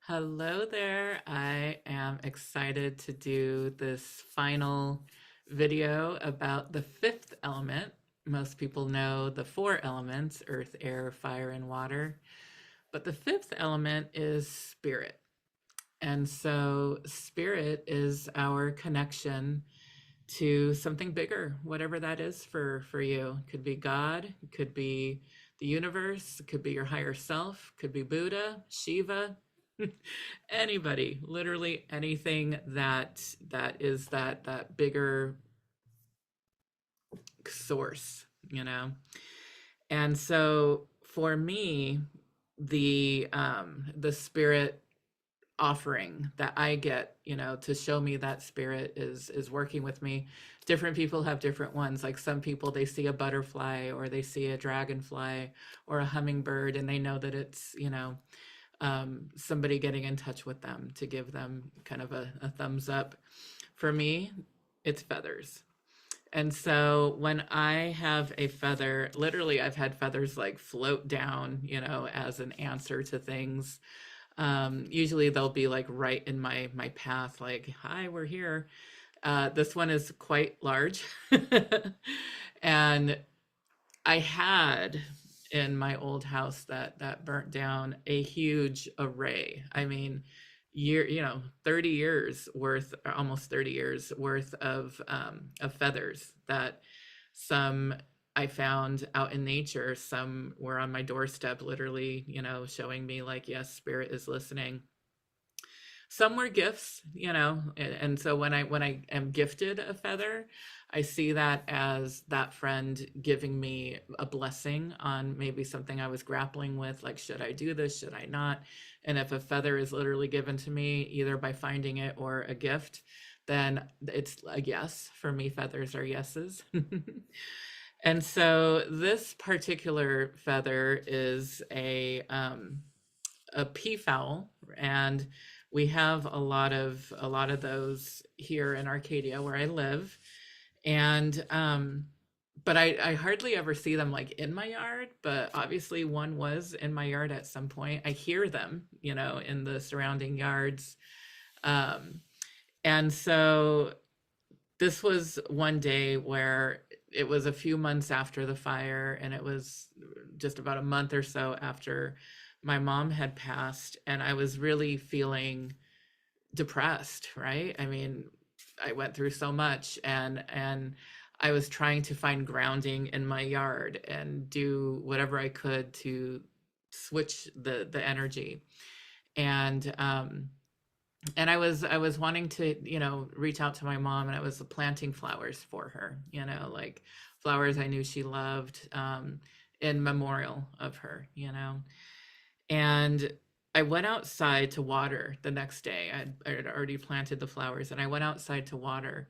Hello there. I am excited to do this final video about the fifth element. Most people know the four elements, earth, air, fire, and water. But the fifth element is spirit. And so spirit is our connection to something bigger, whatever that is for you. It could be God, it could be the universe, it could be your higher self, it could be Buddha, Shiva, anybody, literally anything that is that bigger source. And so for me, the spirit offering that I get, to show me that spirit is working with me. Different people have different ones. Like some people, they see a butterfly or they see a dragonfly or a hummingbird, and they know that it's, somebody getting in touch with them to give them kind of a thumbs up. For me, it's feathers. And so when I have a feather, literally I've had feathers like float down, as an answer to things. Usually they'll be like right in my path, like, hi, we're here. This one is quite large. And I had in my old house that burnt down a huge array. I mean, 30 years worth, almost 30 years worth of feathers that some I found out in nature. Some were on my doorstep, literally, showing me like, yes, spirit is listening. Some were gifts, and so when I am gifted a feather, I see that as that friend giving me a blessing on maybe something I was grappling with, like, should I do this, should I not? And if a feather is literally given to me either by finding it or a gift, then it's a yes. For me, feathers are yeses. And so this particular feather is a peafowl, and we have a lot of those here in Arcadia where I live. And but I hardly ever see them like in my yard, but obviously one was in my yard at some point. I hear them, in the surrounding yards. And so this was one day where it was a few months after the fire, and it was just about a month or so after my mom had passed, and I was really feeling depressed, right? I mean, I went through so much, and I was trying to find grounding in my yard and do whatever I could to switch the energy. And I was wanting to, reach out to my mom, and I was planting flowers for her, like flowers I knew she loved, in memorial of her. And I went outside to water the next day. I had already planted the flowers, and I went outside to water,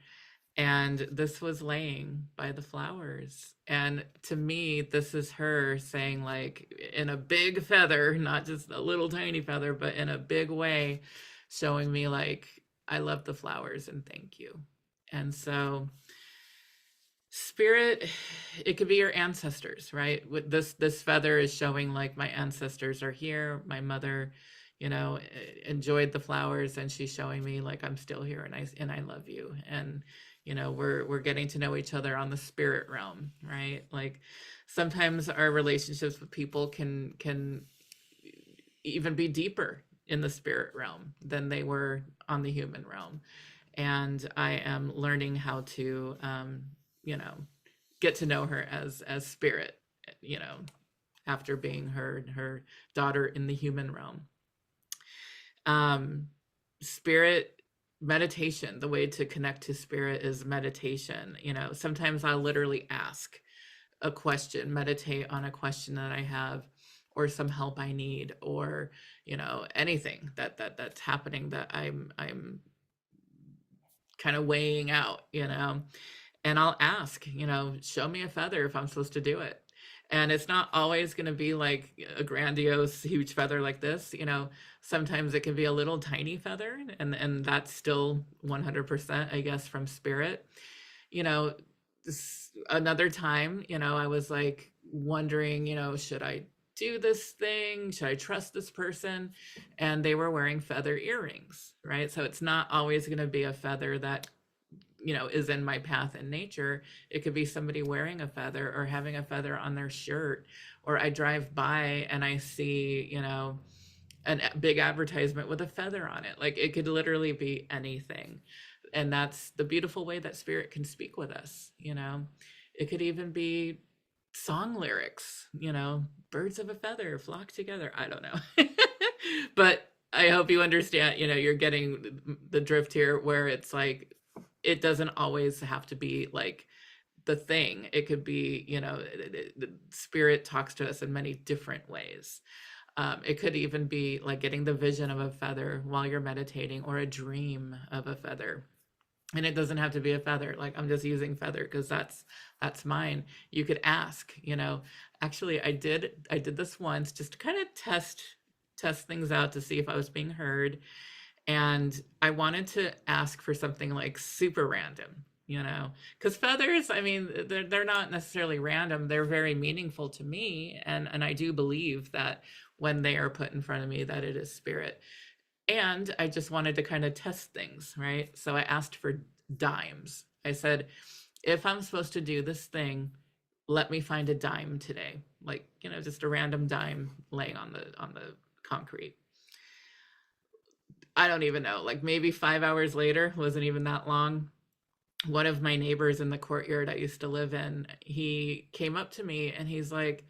and this was laying by the flowers. And to me, this is her saying, like, in a big feather, not just a little tiny feather, but in a big way, showing me like, I love the flowers and thank you. And so spirit, it could be your ancestors, right? With this feather is showing like, my ancestors are here. My mother, enjoyed the flowers, and she's showing me like, I'm still here, and I love you. And we're getting to know each other on the spirit realm, right? Like sometimes our relationships with people can even be deeper in the spirit realm than they were on the human realm. And I am learning how to, get to know her as spirit, after being her daughter in the human realm. Spirit meditation, the way to connect to spirit is meditation. Sometimes I'll literally ask a question, meditate on a question that I have, or some help I need, or anything that's happening that I'm kind of weighing out, and I'll ask, show me a feather if I'm supposed to do it. And it's not always going to be like a grandiose, huge feather like this. Sometimes it can be a little tiny feather, and that's still 100%, I guess, from spirit. Another time, I was like wondering, should I do this thing? Should I trust this person? And they were wearing feather earrings, right? So it's not always going to be a feather that, is in my path in nature. It could be somebody wearing a feather or having a feather on their shirt, or I drive by and I see, a big advertisement with a feather on it. Like, it could literally be anything. And that's the beautiful way that spirit can speak with us. It could even be song lyrics, birds of a feather flock together. I don't know. But I hope you understand, you're getting the drift here, where it's like, it doesn't always have to be like the thing. It could be, the spirit talks to us in many different ways. It could even be like getting the vision of a feather while you're meditating, or a dream of a feather. And it doesn't have to be a feather. Like, I'm just using feather because that's mine. You could ask, actually, I did this once just to kind of test things out to see if I was being heard. And I wanted to ask for something like super random, because feathers, I mean, they're not necessarily random. They're very meaningful to me. And I do believe that when they are put in front of me, that it is spirit. And I just wanted to kind of test things, right? So I asked for dimes. I said, if I'm supposed to do this thing, let me find a dime today. Like, just a random dime laying on the concrete. I don't even know, like maybe 5 hours later, wasn't even that long. One of my neighbors in the courtyard I used to live in, he came up to me and he's like,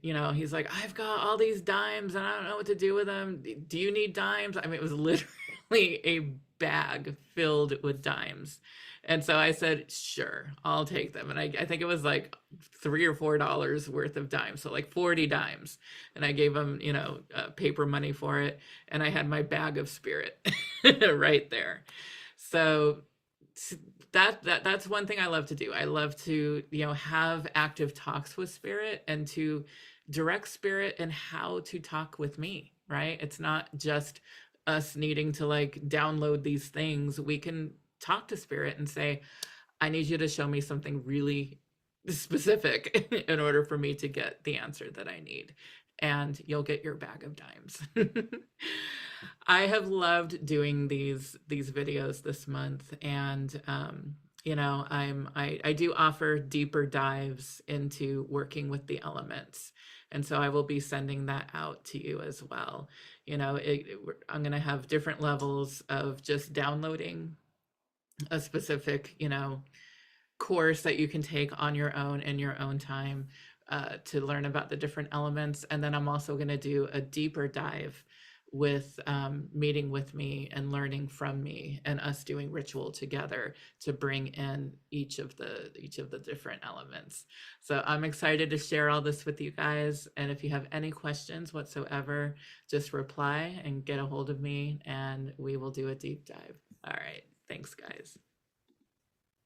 I've got all these dimes and I don't know what to do with them. Do you need dimes? I mean, it was literally a bag filled with dimes. And so I said, sure, I'll take them. And I think it was like $3 or $4 worth of dimes. So like 40 dimes. And I gave him, paper money for it. And I had my bag of spirit right there. So that's one thing I love to do. I love to, have active talks with spirit and to direct spirit and how to talk with me, right? It's not just us needing to like download these things. We can talk to spirit and say, I need you to show me something really specific in order for me to get the answer that I need. And you'll get your bag of dimes. I have loved doing these videos this month, and I do offer deeper dives into working with the elements, and so I will be sending that out to you as well. I'm going to have different levels of just downloading a specific course that you can take on your own in your own time, to learn about the different elements. And then I'm also going to do a deeper dive with meeting with me and learning from me, and us doing ritual together to bring in each of the different elements. So I'm excited to share all this with you guys. And if you have any questions whatsoever, just reply and get a hold of me and we will do a deep dive. All right. Thanks, guys.